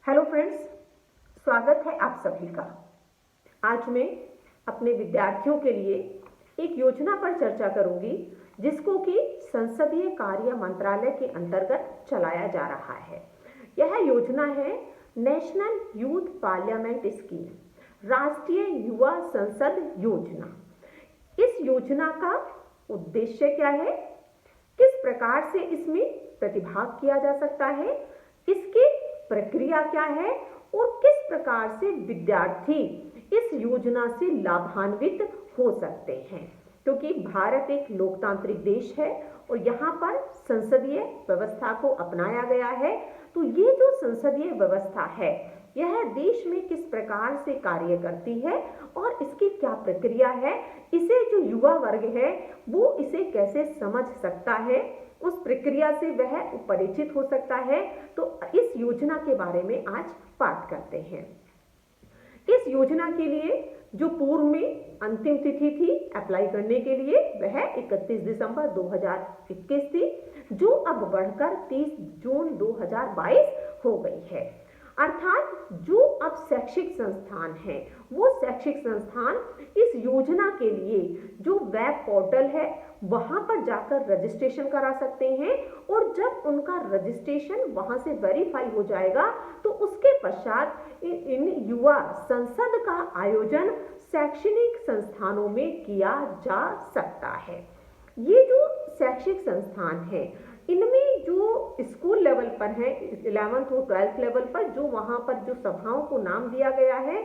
Hello friends, स्वागत है आप सभी का। आज मैं अपने विद्यार्थियों के लिए एक योजना पर चर्चा करूंगी जिसको कि संसदीय कार्य मंत्रालय के अंतर्गत चलाया जा रहा है। यह योजना है नेशनल यूथ पार्लियामेंट स्कीम, राष्ट्रीय युवा संसद योजना। इस योजना का उद्देश्य क्या है, किस प्रकार से इसमें प्रतिभाग किया जा सकता है, इसकी प्रक्रिया क्या है और किस प्रकार से विद्यार्थी इस योजना से लाभान्वित हो सकते हैं। क्योंकि भारत एक लोकतांत्रिक देश है और यहाँ पर संसदीय व्यवस्था को अपनाया गया है। तो ये जो संसदीय व्यवस्था है यह देश में किस प्रकार से कार्य करती है और इसकी क्या प्रक्रिया है, इसे जो युवा वर्ग है वो इसे कैसे समझ सकता है, उस प्रक्रिया से वह परिचित हो सकता है। तो इस योजना के बारे में आज बात करते हैं। इस योजना के लिए जो पूर्व में अंतिम तिथि थी अप्लाई करने के लिए वह 31 दिसंबर 2021 थी, जो अब बढ़कर 30 जून 2022 हो गई है। अर्थात जो अब शैक्षिक संस्थान हैं वो शैक्षिक संस्थान इस योजना के लिए जो वेब पोर्टल है वहां पर जाकर रजिस्ट्रेशन करा सकते हैं और जब उनका रजिस्ट्रेशन वहां से वेरीफाई हो जाएगा तो उसके पश्चात इन युवा संसद का आयोजन शैक्षणिक संस्थानों में किया जा सकता है। ये जो शैक्षिक संस्थान है इनमें जो स्कूल लेवल पर है 11th और 12th लेवल पर जो वहां पर जो सभाओं को नाम दिया गया है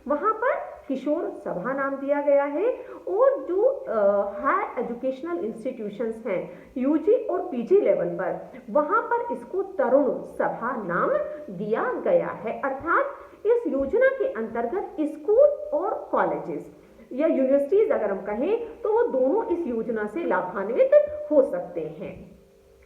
वहां पर किशोर सभा नाम दिया गया है और जो हायर एजुकेशनल इंस्टीट्यूशंस हैं यूजी और पीजी लेवल पर वहां पर इसको तरुण सभा नाम दिया गया है। अर्थात इस योजना के अंतर्गत स्कूल और कॉलेजेस या यूनिवर्सिटीज अगर हम कहें तो वो दोनों इस योजना से लाभान्वित हो सकते हैं।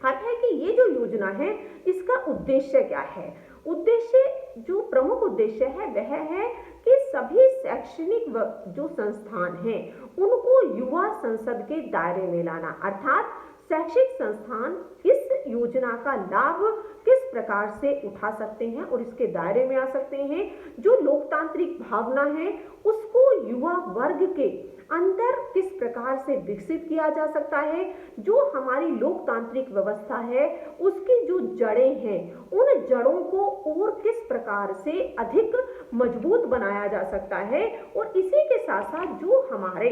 अर्थ है कि ये जो योजना है इसका उद्देश्य क्या है। उद्देश्य जो प्रमुख उद्देश्य है वह है कि सभी शैक्षणिक जो संस्थान हैं उनको युवा संसद के दायरे में लाना। अर्थात शैक्षिक संस्थान इस योजना का लाभ किस प्रकार से उठा सकते हैं और इसके दायरे में आ सकते हैं। जो लोकतांत्रिक भावना है उसको युवा वर्ग के अंदर किस प्रकार से विकसित किया जा सकता है। जो हमारी लोकतांत्रिक व्यवस्था है उसकी जो जड़ें हैं उन जड़ों को और किस प्रकार से अधिक मजबूत बनाया जा सकता है और इसी के साथ साथ जो हमारे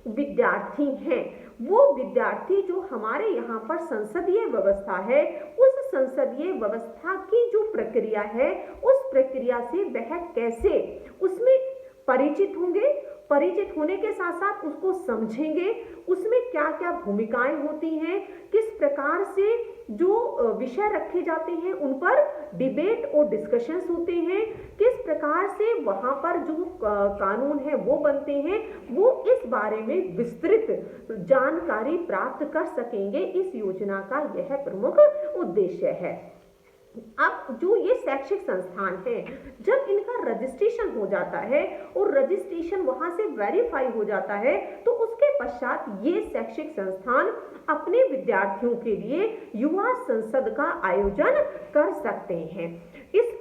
विद्यार्थी हैं वो विद्यार्थी जो हमारे यहाँ पर संसदीय व्यवस्था है उस संसदीय व्यवस्था की जो प्रक्रिया है उस प्रक्रिया से वह कैसे उसमें परिचित होंगे, परिचित होने के साथ साथ उसको समझेंगे, उसमें क्या क्या भूमिकाएं होती हैं, किस प्रकार से जो विषय रखे जाते हैं उन पर डिबेट और डिस्कशंस होते हैं, किस प्रकार से वहां पर जो कानून है वो बनते हैं, वो इस बारे में विस्तृत जानकारी प्राप्त कर सकेंगे। इस योजना का यह प्रमुख उद्देश्य है। अब जो ये शैक्षिक संस्थान है जब इनका रजिस्ट्रेशन हो जाता है और रजिस्ट्रेशन वहां से वेरीफाई हो जाता है तो उसके पश्चात ये शैक्षिक संस्थान अपने विद्यार्थियों के लिए युवा संसद का आयोजन कर सकते हैं। इस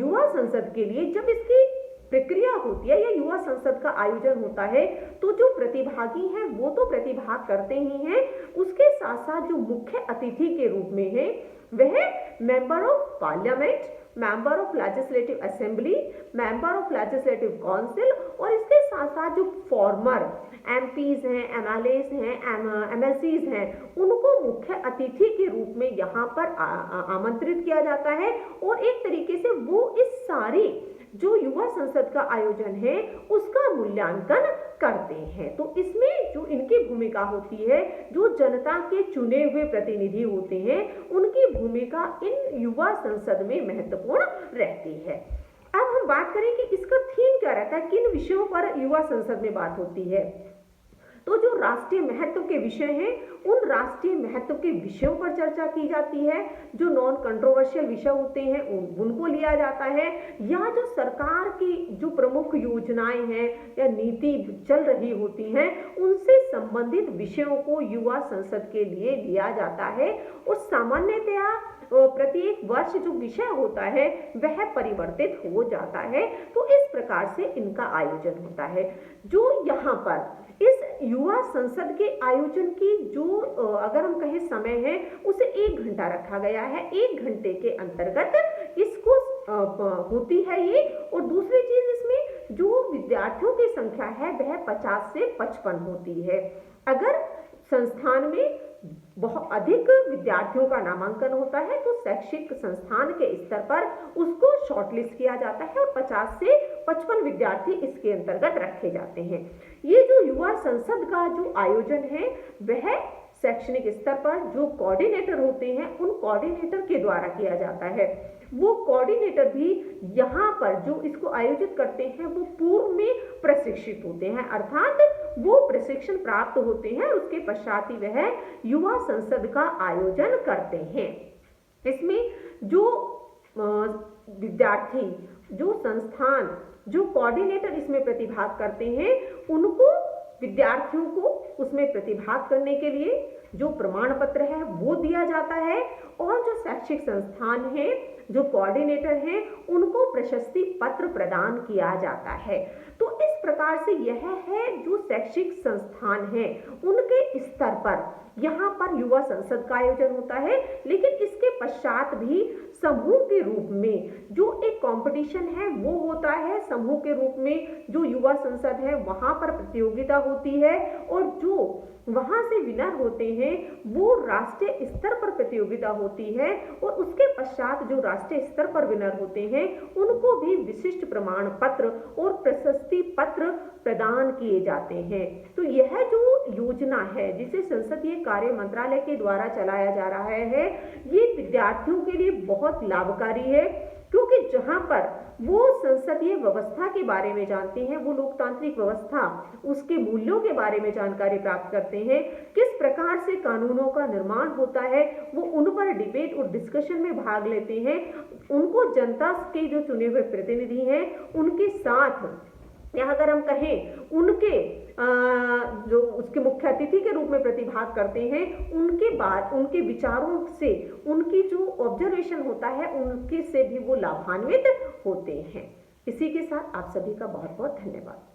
युवा संसद के लिए जब इसकी प्रक्रिया होती है या युवा संसद का आयोजन होता है तो जो प्रतिभागी हैं वो तो प्रतिभाग करते ही हैं, उसके साथ साथ जो मुख्य अतिथि के रूप में है वह member of parliament, member of legislative assembly, member of legislative council और इसके साथ साथ जो फॉर्मर एमपीज हैं, एमएलएस हैं, एमएलसीज हैं उनको मुख्य अतिथि के रूप में यहाँ पर आमंत्रित किया जाता है और एक तरीके से वो इस सारी जो युवा संसद का आयोजन है उसका मूल्यांकन करते हैं। तो इसमें जो इनकी भूमिका होती है, जो जनता के चुने हुए प्रतिनिधि होते हैं उनकी भूमिका इन युवा संसद में महत्वपूर्ण रहती है। अब हम बात करें कि इसका थीम क्या रहता है, किन विषयों पर युवा संसद में बात होती है। तो जो राष्ट्रीय महत्व के विषय हैं उन राष्ट्रीय महत्व के विषयों पर चर्चा की जाती है, जो नॉन कंट्रोवर्शियल विषय होते हैं उनको लिया जाता है, या जो सरकार की जो प्रमुख योजनाएं हैं या नीति चल रही होती हैं उनसे संबंधित विषयों को युवा संसद के लिए लिया जाता है। और सामान्यतया प्रत्येक वर्ष जो विषय होता है वह परिवर्तित हो जाता है। तो इस प्रकार से इनका आयोजन होता है। जो यहाँ पर इस युवा संसद के आयोजन की जो अगर हम कहें समय है उसे 1 घंटा रखा गया है। 1 घंटे के अंतर्गत इसको होती है ये। और दूसरी चीज इसमें जो विद्यार्थियों की संख्या है वह 50 से 55 होती है। अगर संस्थान में बहुत अधिक विद्यार्थियों का नामांकन होता है तो शैक्षिक संस्थान के स्तर पर उसको शॉर्टलिस्ट किया जाता है और 50 से 55 विद्यार्थी इसके अंतर्गत रखे जाते हैं। ये जो युवा संसद का जो आयोजन है वह शैक्षणिक स्तर पर जो कोऑर्डिनेटर होते हैं उन कोऑर्डिनेटर के द्वारा किया जाता है। वो कोऑर्डिनेटर भी यहाँ पर जो इसको आयोजित करते हैं वो पूर्व में प्रशिक्षित होते हैं, अर्थात वो प्रशिक्षण प्राप्त होते हैं, उसके पश्चात ही वह युवा संसद का आयोजन करते हैं। इसमें जो विद्यार्थी, जो संस्थान, जो कोऑर्डिनेटर इसमें प्रतिभाग करते हैं उनको विद्यार्थियों को उसमें प्रतिभाग करने के लिए जो प्रमाण पत्र है वो दिया जाता है और जो शैक्षिक संस्थान है, जो कोऑर्डिनेटर हैं उनको प्रशस्ति पत्र प्रदान किया जाता है। तो इस प्रकार से यह है जो शैक्षिक संस्थान हैं उनके स्तर पर यहाँ पर युवा संसद का आयोजन होता है। लेकिन इसके पश्चात भी समूह के रूप में जो एक कंपटीशन है वो होता है। समूह के रूप में जो युवा संसद है वहां पर प्रतियोगिता होती है और जो वहां से विनर होते हैं वो राष्ट्रीय स्तर पर प्रतियोगिता होती है और उसके पश्चात जो राष्ट्रीय स्तर पर विनर होते हैं उनको भी विशिष्ट प्रमाण पत्र और प्रशस्ति पत्र प्रदान किए जाते हैं। तो यह जो योजना है जिसे संसदीय कार्य मंत्रालय के द्वारा चलाया जा रहा है ये विद्यार्थियों के लिए बहुत लाभकारी है, क्योंकि जहां पर वो संसदीय व्यवस्था के बारे में जानते हैं, वो लोकतांत्रिक व्यवस्था, उसके मूल्यों के बारे में जानकारी प्राप्त करते हैं, किस प्रकार से कानूनों का निर्माण होता है, वो उन पर डिबेट और डिस्कशन में भाग लेते हैं, उनको जनता के जो चुने हुए प्रतिनिधि हैं उनके साथ या अगर हम कहें उनके जो उसके मुख्य अतिथि के रूप में प्रतिभाग करते हैं, उनके बाद उनके विचारों से उनकी जो ऑब्जर्वेशन होता है उनके से भी वो लाभान्वित होते हैं। इसी के साथ आप सभी का बहुत बहुत धन्यवाद।